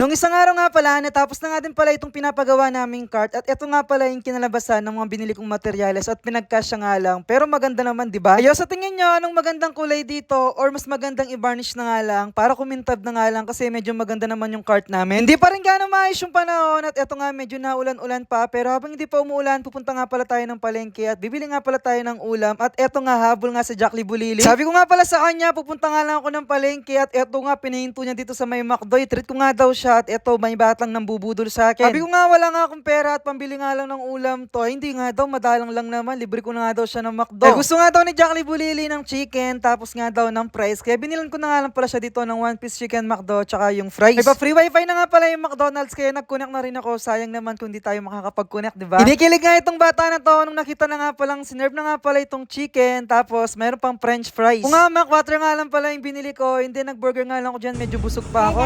Nung isang araw nga pala, natapos na nga din pala itong pinapagawa naming cart at eto nga pala yung kinalabasan ng mga binili kong materyales at pinagkasya nga lang. Pero maganda naman, di ba? Ayo, sa tingin nyo, anong magandang kulay dito or mas magandang i-varnish na nga lang para kumintab na nga lang kasi medyo maganda naman yung cart namin. Hindi pa rin gaano maayos yung panahon at eto nga medyo naulan-ulan pa pero habang hindi pa umuulan, pupunta nga pala tayo ng palengke at bibili nga pala tayo ng ulam at eto nga habol nga sa Jack Bulili. Sabi ko nga pala sa kanya, pupunta nga lang ako ng palengke at eto nga pinahinto niya dito sa may McDo. Treat ko nga daw siya at eto may batang nang bubudol sa akin. Sabi ko nga wala nga akong pera at pambili nga lang ng ulam to. Ay, hindi nga daw, madalang lang naman. Libre ko na nga daw siya ng McDo. Eh, gusto nga daw ni Jack Bulili ng chicken tapos nga daw ng fries. Kaya binilan ko na nga lang pala siya dito ng 1-piece chicken McDo tsaka yung fries. May pa free wifi na nga pala yung McDonald's kaya nag-connect na rin ako. Sayang naman kung di tayo makakapag-connect, di ba? Kinikilig nga itong bata na to nung nakita na nga palang sinerve na nga pala itong chicken tapos mayroon pang french fries. Kung nga Mac, water nga lang pala yung binili ko. Hindi, nag-burger nga lang ako dyan. Medyo busog pa ako.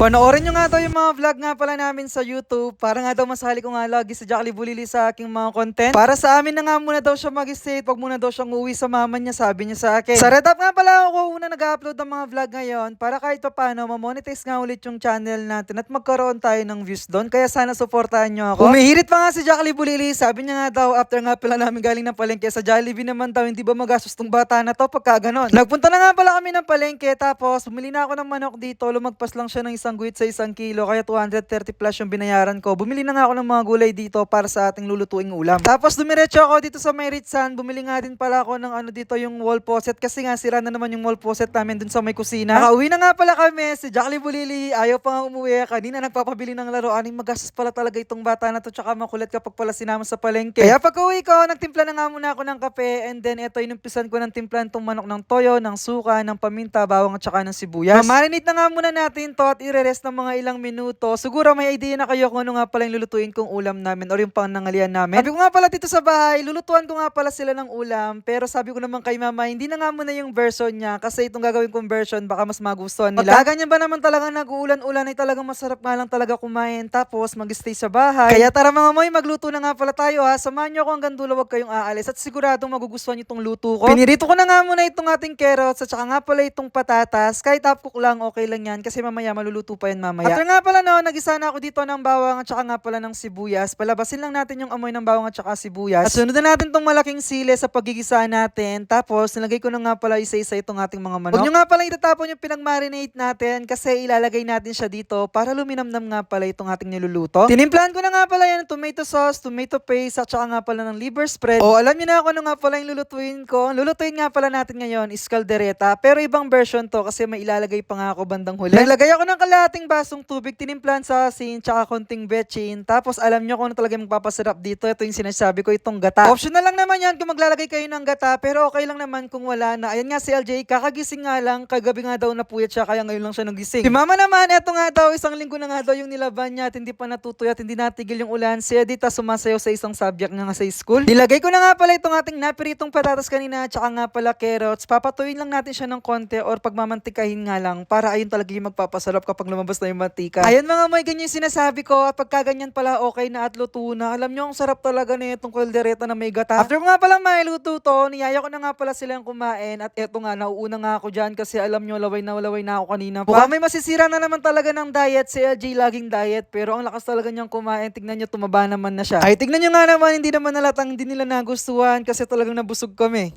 Panoorin nyo nga daw yung mga vlog nga pala namin sa YouTube para nga daw masali ko nga lagi sa Jack Bulili sa aking mga content. Para sa amin na nga muna daw siya mag-stay, wag muna daw siyang uwi sa mama niya, sabi niya sa akin. Sa Red Up nga pala ako una nag-upload ng mga vlog ngayon para kahit pa paano ma-monetize nga ulit yung channel natin at magkaroon tayo ng views doon. Kaya sana supportahan nyo ako. Humihirit pa nga si Jack Bulili, sabi niya nga daw after nga pala namin galing ng palengke sa Jollibee naman daw, hindi ba magastos tong bata na to pagka ganon. Nagpunta na nga pala kami ng palengke tapos bumili na ako ng manok dito, lumagpas lang siya ng isang guhit sa 1 kilo kaya 230 plus yung binayaran ko. Bumili na nga ako ng mga gulay dito para sa ating lulutuing ulam. Tapos dumiretso ako dito sa may Ritsan, bumili nga din pala ako ng ano dito yung wall faucet kasi nga sira na naman yung wall faucet namin dun sa may kusina. Nakauwi na nga pala kami, si Jack Bulili ayaw pa nga umuwi, kanina nagpapabili ng laruan. Magastos pala talaga itong bata na to tsaka makulit kapag pala sinama sa palengke. Kaya pag uwi ko, nagtimpla na nga muna ako ng kape and then eto inumpisan ko ng timplan tong manok ng toyo, ng suka, ng paminta, bawang at tsaka ng sibuyas. Mamarinate na nga muna natin to at i-rest ng mga ilang minuto. Siguro may idea na kayo kung ano nga pala yung lulutuin kong ulam namin or yung panangalian namin. Sabi ko nga pala dito sa bahay, lulutuan ko nga pala sila ng ulam. Pero sabi ko naman kay mama, hindi na nga muna yung version niya kasi itong gagawin kong version baka mas magustuhan nila. Pagka ganyan ba naman talaga nag-uulan-ulan ay talagang masarap nga lang talaga kumain tapos mag-stay sa bahay. Kaya tara mga moy, magluto na nga pala tayo ha. Samahan nyo ako hanggang dulo, wag kayong aalis at siguradong magugustuhan nyo itong luto ko. Pinirito ko na nga muna itong ating carrots at saka nga pala itong patatas. Kahit half cook lang, okay lang yan kasi mamaya maluluto pa yan mamaya. After nga pala no, nagisa na ako dito ng bawang at saka nga pala ng sibuyas. Palabasin lang natin yung amoy ng bawang at saka sibuyas. At sunod na natin itong malaking sili sa pagigisa natin. Tapos nilagay ko na nga pala isa-isa itong ating mga manok. Huwag nyo nga pala itatapon yung pinag-marinate natin kasi ilalagay natin siya dito para luminamnam nga pala itong ating niluluto. Tinimplahan ko na nga pala yan tomato sauce, tomato paste at saka nga pala ng liver spread. O alam nyo na ako ano nga pala yung lulutuin ko. Lulutuin nga pala natin ngayon is caldereta pero ibang version to kasi may ilalagay pa nga ako bandang huli. Naglagay ako ng kalahating basong tubig, tinimplahan sa asin tsaka konting betchin. Tapos alam nyo kung ano talaga yung magpapasarap dito. Ito yung sinasabi ko, itong gata. Optional lang naman yan kung maglalagay kayo ng gata pero okay lang naman kung wala na. Ayan nga si LJ, kakagising nga lang. Kagabi nga daw napuyat siya kaya ngayon lang siya nagising. Si mama naman, eto nga daw, isang linggo na nga daw yung nilaban niya at hindi pa natutuyat, hindi natigil yung ulan. Si Edita sumasayaw sa isang subject nga sa school. Nilagay ko na nga pala itong ating napiritong patatas kanina tsaka nga pala carrots. Papatuyin lang natin siya ng konti or pagmamantikahin nga lang para ayun talaga yung magpapasarap kapag lumabas na yung mantika. Ayun mga may ganyan yung sinasabi ko at pagka ganyan pala okay na at luto na. Alam nyo ang sarap talaga na itong kaldereta na may gata. After ko nga pala mailuto to, niyaya ko na nga pala silang kumain at eto nga nauuna nga ako dyan kasi alam nyo laway na ako kanina pa. Mukhang may masisira na naman talaga ng diet, si LJ laging diet pero ang lakas talaga niyang kumain. Tignan nyo tumaba naman na siya. Ay tignan nyo nga naman, hindi naman nalatang hindi nila nagustuhan kasi talagang nabusog kami.